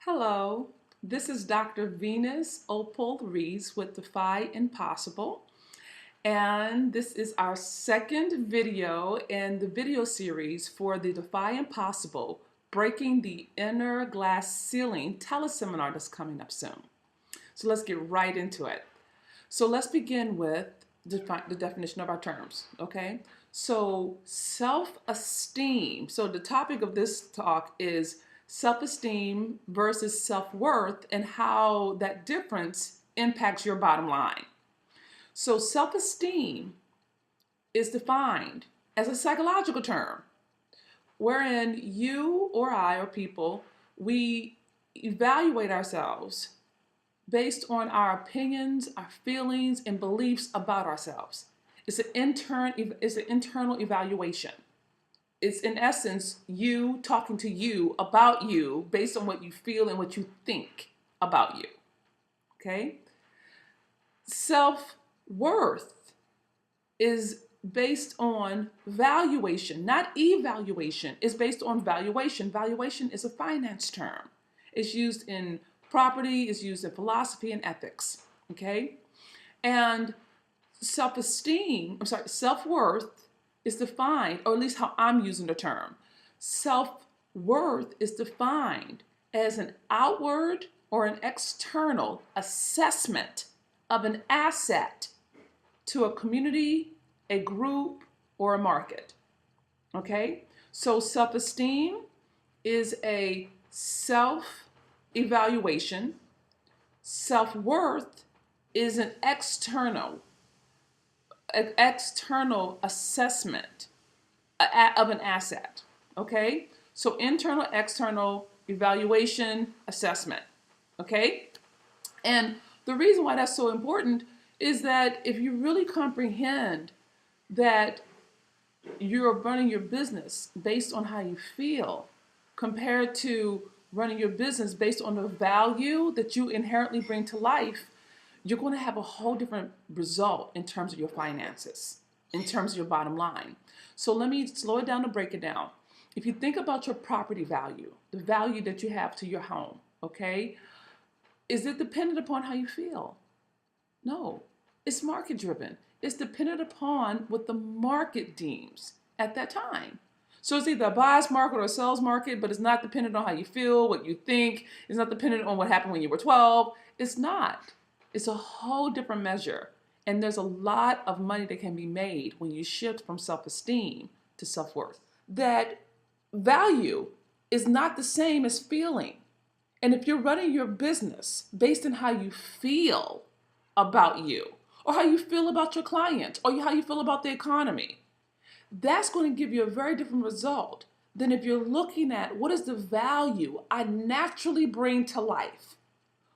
Hello, this is Dr. Venus Opal Rees with Defy Impossible, and this is our second video in the video series for the Defy Impossible Breaking the Inner Glass Ceiling teleseminar that's coming up soon. So let's get right into it. So let's begin with the definition of our terms, okay? So self-esteem. So the topic of this talk is self-esteem versus self-worth and how that difference impacts your bottom line. So self-esteem is defined as a psychological term wherein you or I or people, we evaluate ourselves based on our opinions, our feelings, and beliefs about ourselves. It's an internal evaluation. It's in essence you talking to you about you based on what you feel and what you think about you. Okay? Self-worth is based on valuation, not evaluation. It's based on valuation. Valuation is a finance term. It's used in property, is used in philosophy and ethics, okay? And self-worth is defined, or at least how I'm using the term. Self-worth is defined as an outward or an external assessment of an asset to a community, a group, or a market, okay? So self-esteem is a self-evaluation. Self-worth is an external assessment of an asset, okay? So internal, external, evaluation, assessment, okay? And the reason why that's so important is that if you really comprehend that you're running your business based on how you feel compared to running your business based on the value that you inherently bring to life, you're going to have a whole different result in terms of your finances, in terms of your bottom line. So let me slow it down and break it down. If you think about your property value, the value that you have to your home, okay, is it dependent upon how you feel? No, it's market driven. It's dependent upon what the market deems at that time. So it's either a buyer's market or a seller's market, but it's not dependent on how you feel, what you think. It's not dependent on what happened when you were 12. It's not. It's a whole different measure. And there's a lot of money that can be made when you shift from self-esteem to self-worth. That value is not the same as feeling. And if you're running your business based on how you feel about you, or how you feel about your client, or how you feel about the economy, that's going to give you a very different result than if you're looking at what is the value I naturally bring to life.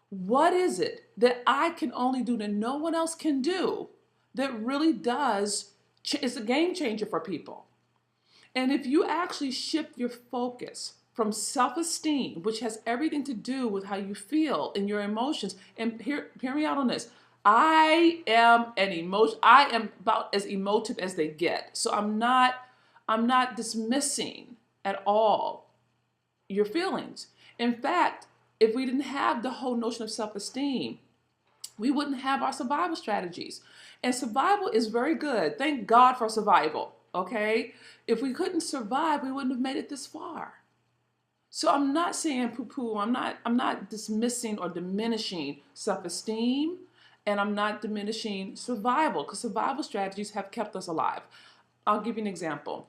What is it that I can only do that no one else can do that really is a game changer for people? And if you actually shift your focus from self-esteem, which has everything to do with how you feel and your emotions, and hear me out on this. I am about as emotive as they get. So I'm not dismissing at all your feelings. In fact, if we didn't have the whole notion of self-esteem, we wouldn't have our survival strategies. And survival is very good. Thank God for survival, okay? If we couldn't survive, we wouldn't have made it this far. So I'm not saying poo-poo. I'm not dismissing or diminishing self-esteem, and I'm not diminishing survival, because survival strategies have kept us alive. I'll give you an example.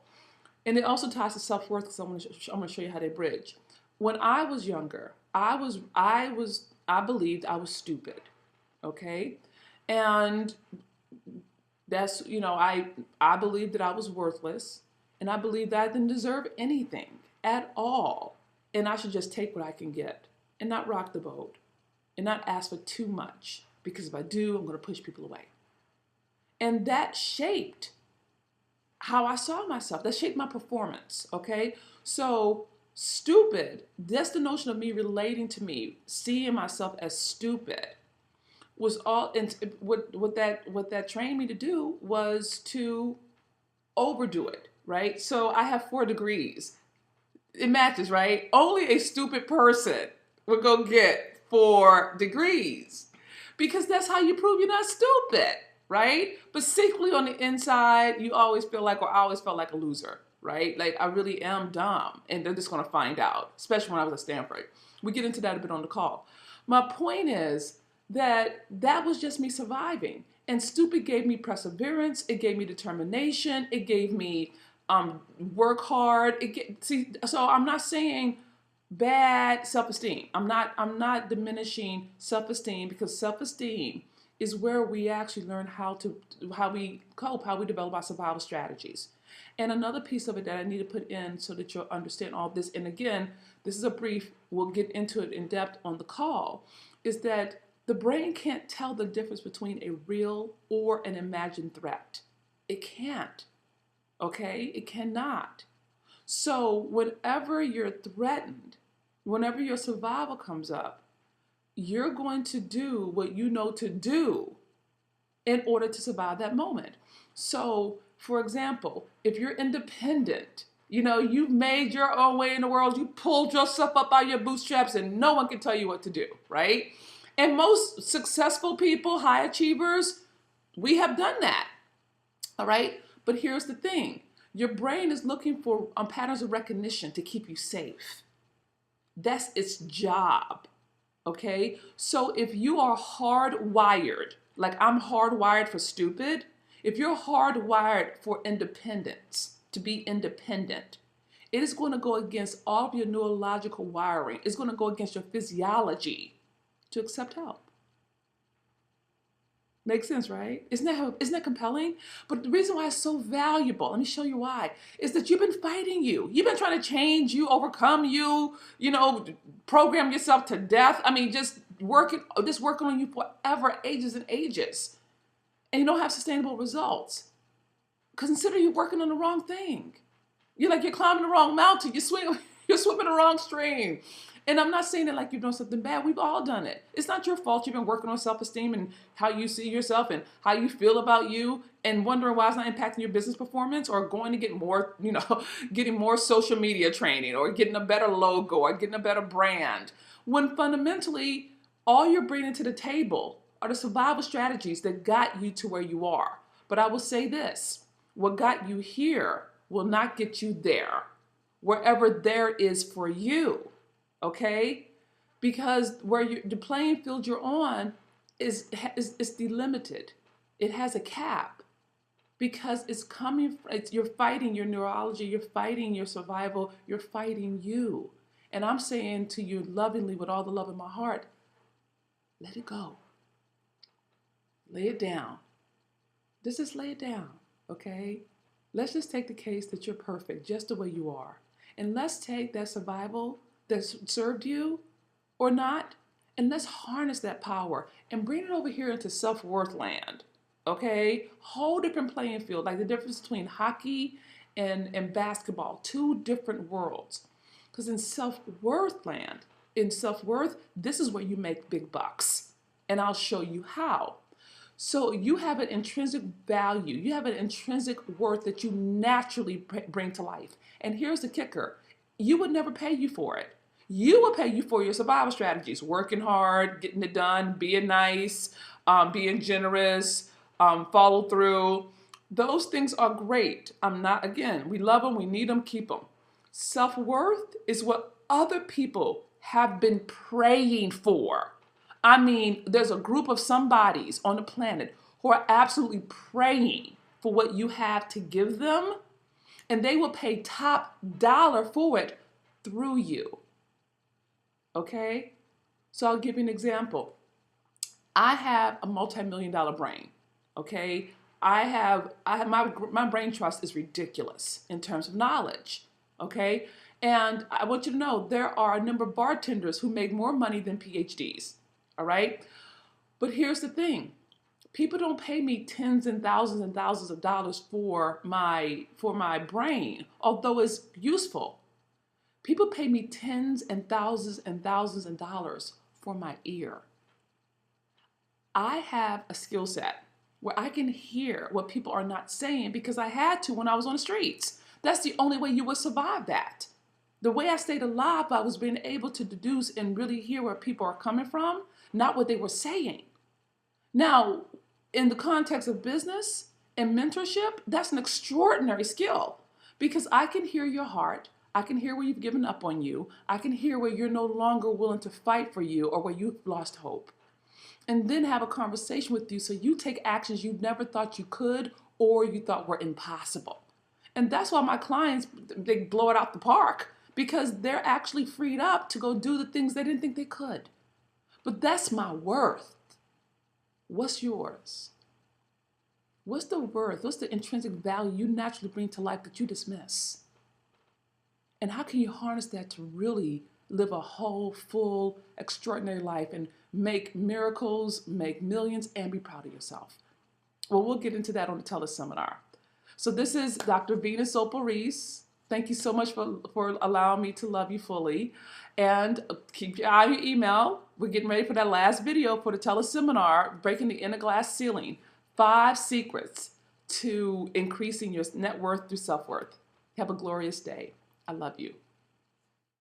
And it also ties to self-worth, because I'm going to show you how they bridge. When I was younger, I believed I was stupid, okay? And that's, I believed that I was worthless, and I believed that I didn't deserve anything at all. And I should just take what I can get and not rock the boat and not ask for too much, because if I do, I'm going to push people away. And that shaped how I saw myself. That shaped my performance, okay? So stupid, that's the notion of me relating to me, seeing myself as stupid, was all, and what that trained me to do was to overdo it, right? So I have 4 degrees. It matches, right? Only a stupid person would go get 4 degrees. Because that's how you prove you're not stupid, right? But secretly on the inside, you always feel like, or I always felt like a loser, right? Like I really am dumb, and they're just gonna find out, especially when I was at Stanford. We get into that a bit on the call. My point is that that was just me surviving. And stupid gave me perseverance, it gave me determination, it gave me work hard. So I'm not saying bad self-esteem. I'm not diminishing self-esteem, because self-esteem is where we actually learn how we cope, how we develop our survival strategies. And another piece of it that I need to put in so that you'll understand all this, and again, this is a brief, we'll get into it in depth on the call, is that the brain can't tell the difference between a real or an imagined threat. It can't, okay? It cannot. So whenever you're threatened, whenever your survival comes up, you're going to do what you know to do in order to survive that moment. So, for example, if you're independent, you've made your own way in the world, you pulled yourself up by your bootstraps and no one can tell you what to do, right? And most successful people, high achievers, we have done that, all right? But here's the thing. Your brain is looking for patterns of recognition to keep you safe. That's its job, okay? So if you are hardwired, like I'm hardwired for stupid, if you're hardwired for independence, to be independent, it is going to go against all of your neurological wiring. It's going to go against your physiology to accept help. Makes sense, right? Isn't that compelling? But the reason why it's so valuable, let me show you why, is that you've been fighting you. You've been trying to change you, overcome you, program yourself to death. I mean, just working on you forever, ages and ages. And you don't have sustainable results. Consider you working on the wrong thing. You're climbing the wrong mountain. You're swimming the wrong stream. And I'm not saying it like you've done something bad. We've all done it. It's not your fault. You've been working on self-esteem and how you see yourself and how you feel about you, and wondering why it's not impacting your business performance, or going to get more, getting more social media training, or getting a better logo, or getting a better brand. When fundamentally, all you're bringing to the table are the survival strategies that got you to where you are. But I will say this, what got you here will not get you there, wherever there is for you. Okay? Because the playing field you're on is delimited. It has a cap, because you're fighting your neurology, you're fighting your survival, you're fighting you. And I'm saying to you lovingly, with all the love in my heart, let it go. Lay it down. Just lay it down, okay? Let's just take the case that you're perfect just the way you are. And let's take that survival that served you or not, and let's harness that power and bring it over here into self-worth land, okay? Whole different playing field, like the difference between hockey and basketball, 2 different worlds. Because in self-worth land, in self-worth, this is where you make big bucks, and I'll show you how. So you have an intrinsic value, you have an intrinsic worth that you naturally bring to life. And here's the kicker, you would never pay you for it. You will pay you for your survival strategies, working hard, getting it done, being nice, being generous, follow through. Those things are great. We love them, we need them, keep them. Self-worth is what other people have been praying for. I mean, there's a group of somebodies on the planet who are absolutely praying for what you have to give them, and they will pay top dollar for it through you. Okay? So I'll give you an example. I have a multi-million-dollar brain. Okay? My brain trust is ridiculous in terms of knowledge. Okay? And I want you to know there are a number of bartenders who make more money than PhDs. All right? But here's the thing. People don't pay me tens and thousands of dollars for my brain, although it's useful. People pay me tens and thousands of dollars for my ear. I have a skill set where I can hear what people are not saying because I had to when I was on the streets. That's the only way you would survive that. The way I stayed alive, I was being able to deduce and really hear where people are coming from, not what they were saying. Now, in the context of business and mentorship, that's an extraordinary skill because I can hear your heart. I can hear where you've given up on you. I can hear where you're no longer willing to fight for you or where you've lost hope. And then have a conversation with you so you take actions you never thought you could or you thought were impossible. And that's why my clients, they blow it out the park because they're actually freed up to go do the things they didn't think they could. But that's my worth. What's yours? What's the worth? What's the intrinsic value you naturally bring to life that you dismiss? And how can you harness that to really live a whole, full, extraordinary life and make miracles, make millions, and be proud of yourself? Well, we'll get into that on the teleseminar. So this is Dr. Venus Opal-Reese. Thank you so much for allowing me to love you fully. And keep your eye on your email. We're getting ready for that last video for the teleseminar, Breaking the Inner Glass Ceiling. 5 secrets to increasing your net worth through self-worth. Have a glorious day. I love you.